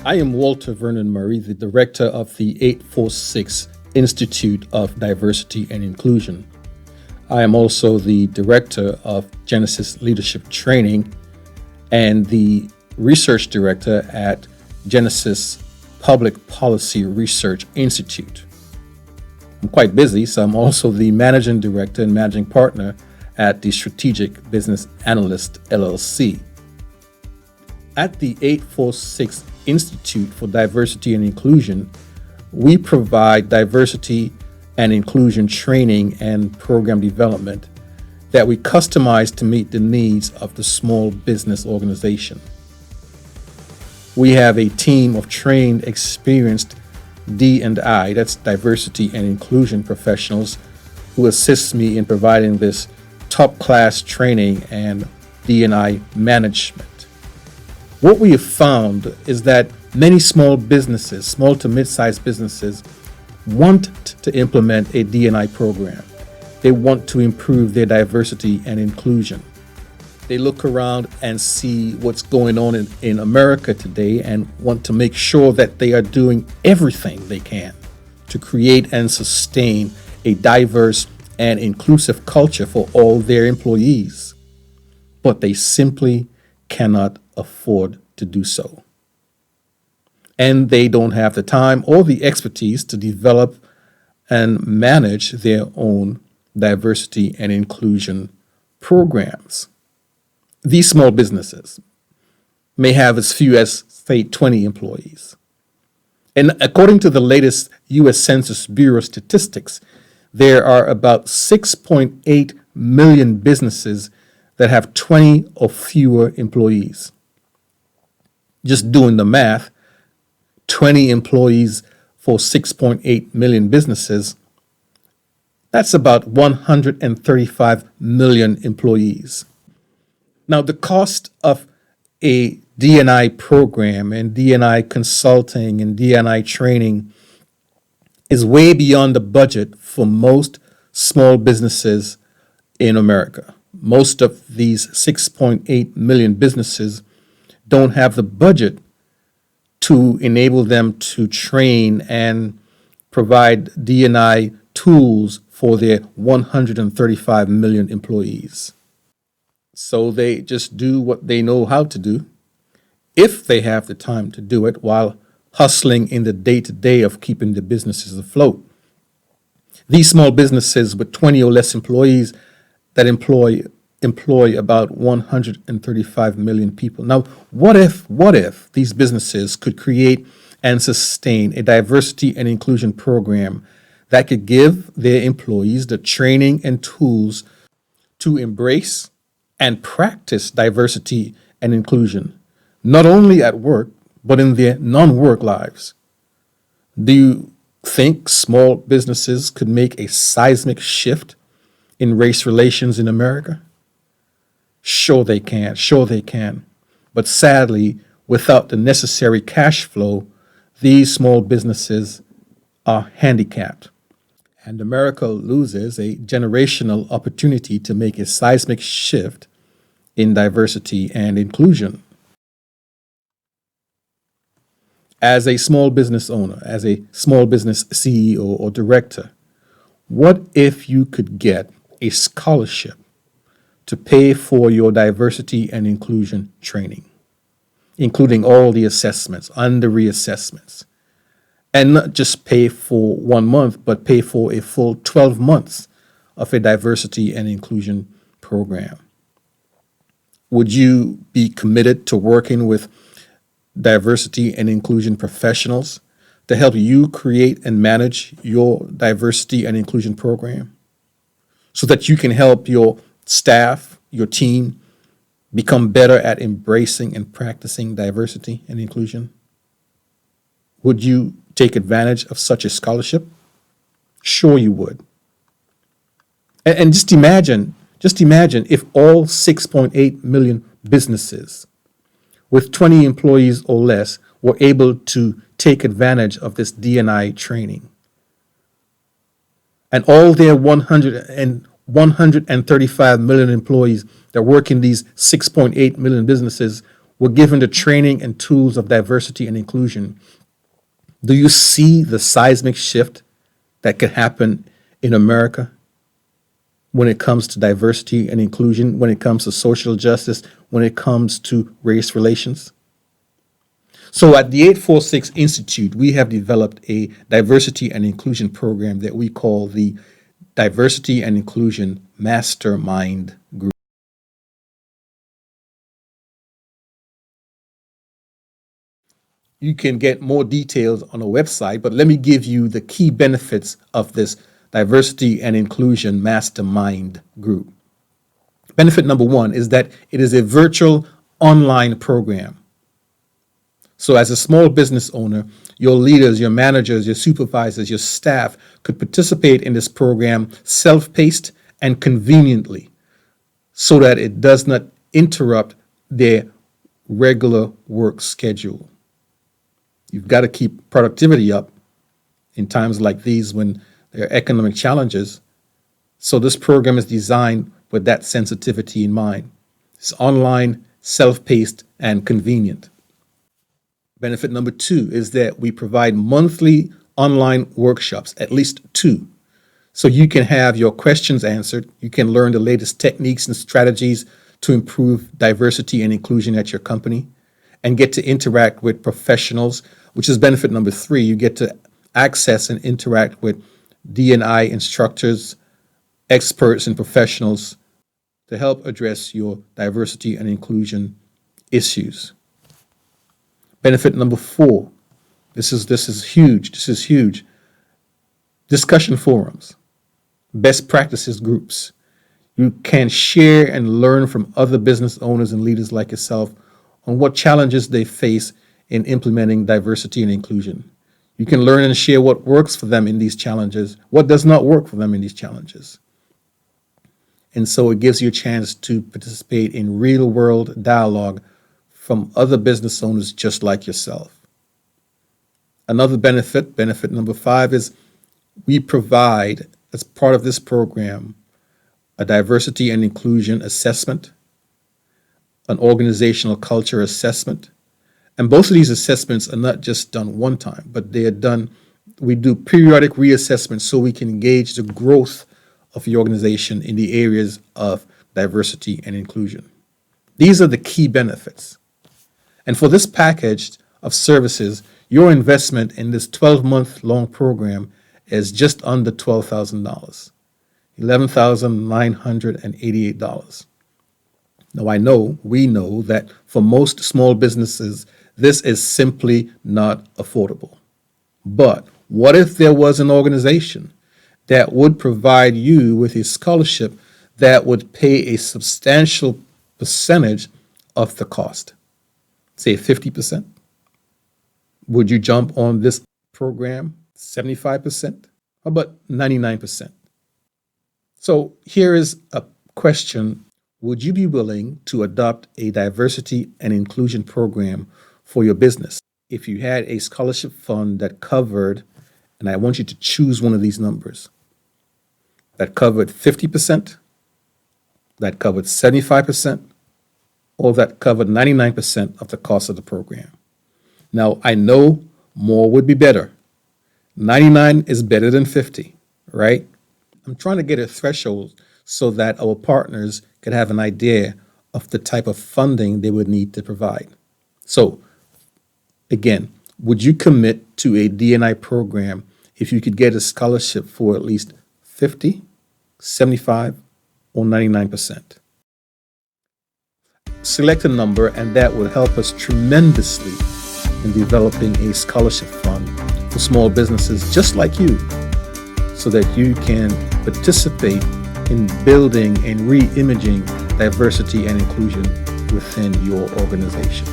I am Walter Vernon Murray, the director of the 846 Institute of Diversity and Inclusion. I am also the director of Genesis Leadership Training and the research director at Genesis Public Policy Research Institute. I'm quite busy, so I'm also the managing director and managing partner at the Strategic Business Analyst LLC. At the 846 Institute for Diversity and Inclusion, we provide diversity and inclusion training and program development that we customize to meet the needs of the small business organization. We have a team of trained, experienced D&I, that's diversity and inclusion professionals, who assist me in providing this top-class training and D&I management. What we have found is that many small businesses, small to mid-sized businesses, want to implement a D&I program. They want to improve their diversity and inclusion. They look around and see what's going on in America today and want to make sure that they are doing everything they can to create and sustain a diverse and inclusive culture for all their employees. But they simply cannot afford to do so. And they don't have the time or the expertise to develop and manage their own diversity and inclusion programs. These small businesses may have as few as, say, 20 employees. And according to the latest U.S. Census Bureau statistics, there are about 6.8 million businesses that have 20 or fewer employees. Just doing the math, 20 employees for 6.8 million businesses, that's about 135 million employees. Now, the cost of a D&I program and D&I consulting and D&I training is way beyond the budget for most small businesses in America. Most of these 6.8 million businesses don't have the budget to enable them to train and provide D&I tools for their 135 million employees. So they just do what they know how to do, if they have the time to do it, while hustling in the day-to-day of keeping the businesses afloat. These small businesses with 20 or less employees that employ about 135 million people. Now, what if these businesses could create and sustain a diversity and inclusion program that could give their employees the training and tools to embrace and practice diversity and inclusion, not only at work, but in their non-work lives? Do you think small businesses could make a seismic shift in race relations in America? Sure they can. But sadly, without the necessary cash flow, these small businesses are handicapped. And America loses a generational opportunity to make a seismic shift in diversity and inclusion. As a small business owner, as a small business CEO or director, what if you could get a scholarship to pay for your diversity and inclusion training, including all the assessments, under reassessments, and not just pay for 1 month, but pay for a full 12 months of a diversity and inclusion program? Would you be committed to working with diversity and inclusion professionals to help you create and manage your diversity and inclusion program so that you can help your staff, your team, become better at embracing and practicing diversity and inclusion? Would you take advantage of such a scholarship? Sure you would. And just imagine if all 6.8 million businesses with 20 employees or less were able to take advantage of this D&I training. And all their 135 million employees that work in these 6.8 million businesses We're given the training and tools of diversity and inclusion. Do you see the seismic shift that could happen in America when it comes to diversity and inclusion, when it comes to social justice, when it comes to race relations? So at the 846 Institute, we have developed a diversity and inclusion program that we call the Diversity and Inclusion Mastermind Group. You can get more details on our website, but let me give you the key benefits of this Diversity and Inclusion Mastermind Group. Benefit number one is that it is a virtual online program. So as a small business owner, your leaders, your managers, your supervisors, your staff could participate in this program self-paced and conveniently so that it does not interrupt their regular work schedule. You've got to keep productivity up in times like these when there are economic challenges. So this program is designed with that sensitivity in mind. It's online, self-paced, and convenient. Benefit number two is that we provide monthly online workshops, at least 2. So you can have your questions answered. You can learn the latest techniques and strategies to improve diversity and inclusion at your company and get to interact with professionals, which is benefit number 3. You get to access and interact with D&I instructors, experts, and professionals to help address your diversity and inclusion issues. Benefit number 4, this is huge. Discussion forums, best practices groups. You can share and learn from other business owners and leaders like yourself on what challenges they face in implementing diversity and inclusion. You can learn and share what works for them in these challenges, what does not work for them in these challenges. And so it gives you a chance to participate in real-world dialogue from other business owners just like yourself. Another benefit number 5, is we provide, as part of this program, a diversity and inclusion assessment, an organizational culture assessment. And both of these assessments are not just done one time, but we do periodic reassessments so we can gauge the growth of the organization in the areas of diversity and inclusion. These are the key benefits. And for this package of services, your investment in this 12-month long program is just under $12,000, $11,988. Now, we know that for most small businesses, this is simply not affordable. But what if there was an organization that would provide you with a scholarship that would pay a substantial percentage of the cost? Say 50%? Would you jump on this program 75%? How about 99%? So here is a question. Would you be willing to adopt a diversity and inclusion program for your business if you had a scholarship fund that covered, and I want you to choose one of these numbers, that covered 50%, that covered 75%, or that covered 99% of the cost of the program? Now, I know more would be better. 99 is better than 50, right? I'm trying to get a threshold so that our partners could have an idea of the type of funding they would need to provide. So, again, would you commit to a D&I program if you could get a scholarship for at least 50, 75, or 99%? Select a number, and that will help us tremendously in developing a scholarship fund for small businesses just like you, so that you can participate in building and re-imaging diversity and inclusion within your organization.